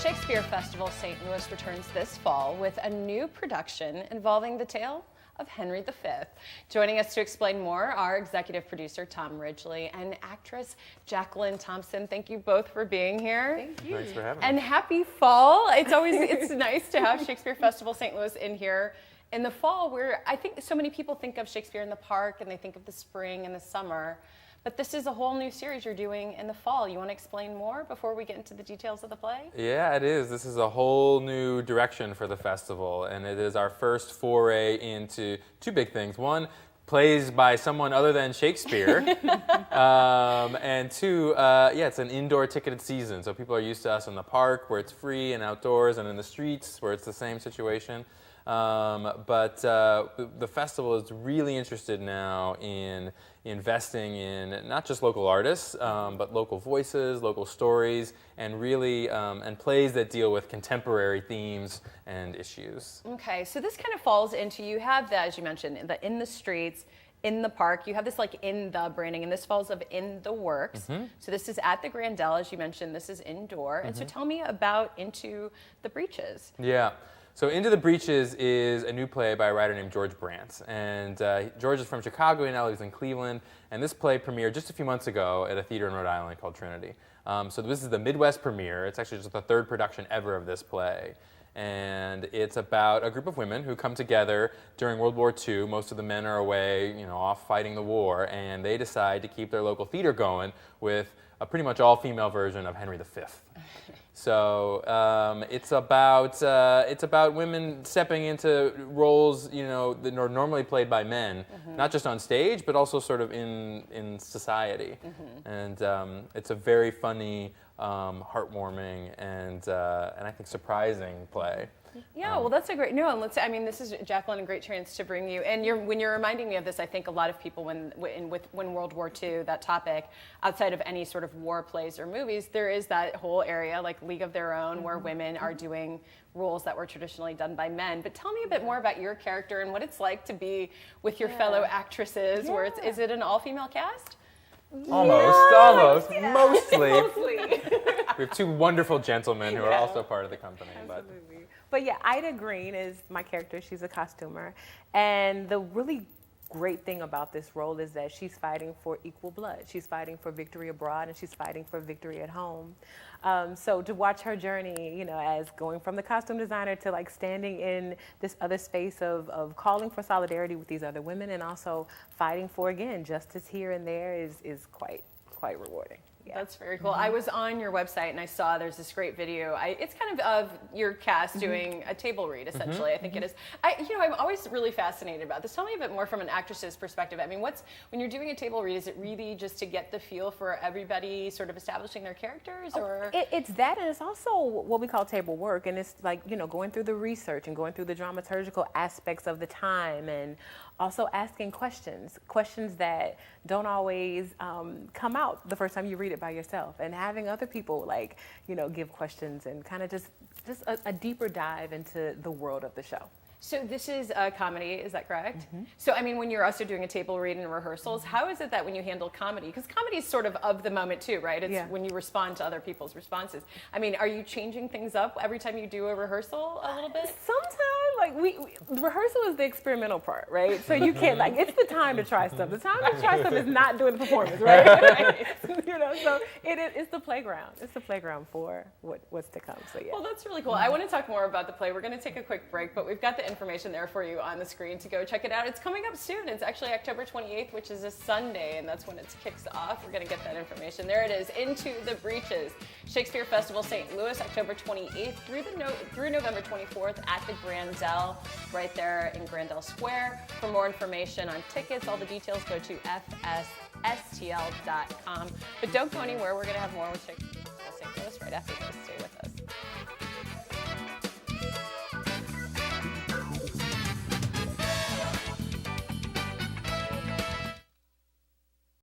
Shakespeare Festival St. Louis returns this fall with a new production involving the tale of Henry V. Joining us to explain more are executive producer Tom Ridgely and actress Jacqueline Thompson. Thank you both for being here. Thank you. Thanks for having me. And happy fall. It's nice to have Shakespeare Festival St. Louis in here in the fall, where I think so many people think of Shakespeare in the park and they think of the spring and the summer. But this is a whole new series you're doing in the fall. You want to explain more before we get into the details of the play? Yeah, it is. This is a whole new direction for the festival, and it is our first foray into two big things. One, plays by someone other than Shakespeare, and two, it's an indoor ticketed season, so people are used to us in the park where it's free and outdoors, and in the streets where it's the same situation. But the festival is really interested now in investing in not just local artists, but local voices, local stories, and really and plays that deal with contemporary themes and issues. Okay, so this kind of falls into, you have that, as you mentioned, in the streets, in the park. You have this like in the branding, and this falls of in the works. Mm-hmm. So this is at the Grandel, as you mentioned. This is indoor, and so tell me about Into the Breeches. Yeah. So Into the Breeches is a new play by a writer named George Brant. And George is from Chicago, and now lives in Cleveland. And this play premiered just a few months ago at a theater in Rhode Island called Trinity. So this is the Midwest premiere. It's actually just the third production ever of this play. And it's about a group of women who come together during World War II. Most of the men are away, off fighting the war. And they decide to keep their local theater going with a pretty much all-female version of Henry V. So it's about women stepping into roles, that are normally played by men, not just on stage, but also sort of in society. And it's a very funny, heartwarming, and I think surprising play. Yeah, well, that's a great this is, Jacqueline, a great chance to bring you. And when you're reminding me of this, I think a lot of people, when World War II, that topic, outside of any sort of war plays or movies, there is that whole area, like League of Their Own, where women are doing roles that were traditionally done by men. But tell me a bit more about your character and what it's like to be with your fellow actresses, where is it an all-female cast? Almost, Yeah. mostly. Mostly. We have two wonderful gentlemen who are also part of the company. Absolutely. But yeah, Ida Green is my character. She's a costumer. And the really great thing about this role is that she's fighting for equal blood. She's fighting for victory abroad, and she's fighting for victory at home. So to watch her journey, as going from the costume designer to like standing in this other space of calling for solidarity with these other women, and also fighting for, again, justice here and there is quite rewarding. Yeah. That's very cool. I was on your website and I saw there's this great video. It's kind of your cast doing a table read, essentially. I think it is. I'm always really fascinated about this. Tell me a bit more from an actress's perspective. I mean, when you're doing a table read, is it really just to get the feel for everybody sort of establishing their characters, or? It's that, and it's also what we call table work, and it's like, going through the research and going through the dramaturgical aspects of the time, and also asking questions that don't always come out the first time you read it by yourself, and having other people give questions and kind of just a deeper dive into the world of the show. So this is a comedy, is that correct? So, when you're also doing a table read and rehearsals, how is it that when you handle comedy, because comedy is sort of the moment too, right? It's when you respond to other people's responses. Are you changing things up every time you do a rehearsal a little bit? Sometimes, rehearsal is the experimental part, right? So you can't, it's the time to try stuff. The time to try stuff is not doing the performance, right? So it's the playground. It's the playground for what's to come, so yeah. Well, that's really cool. I want to talk more about the play. We're going to take a quick break, but we've got the information there for you on the screen to go check it out. It's coming up soon. It's actually October 28th, which is a Sunday, and that's when it kicks off. We're going to get that information. There it is, Into the Breeches. Shakespeare Festival St. Louis, October 28th through November 24th at the Grandel, right there in Grandel Square. For more information on tickets, all the details, go to STL.com. But don't go anywhere. We're going to have more with Shakespeare Festival St. Louis right after this. Stay with us.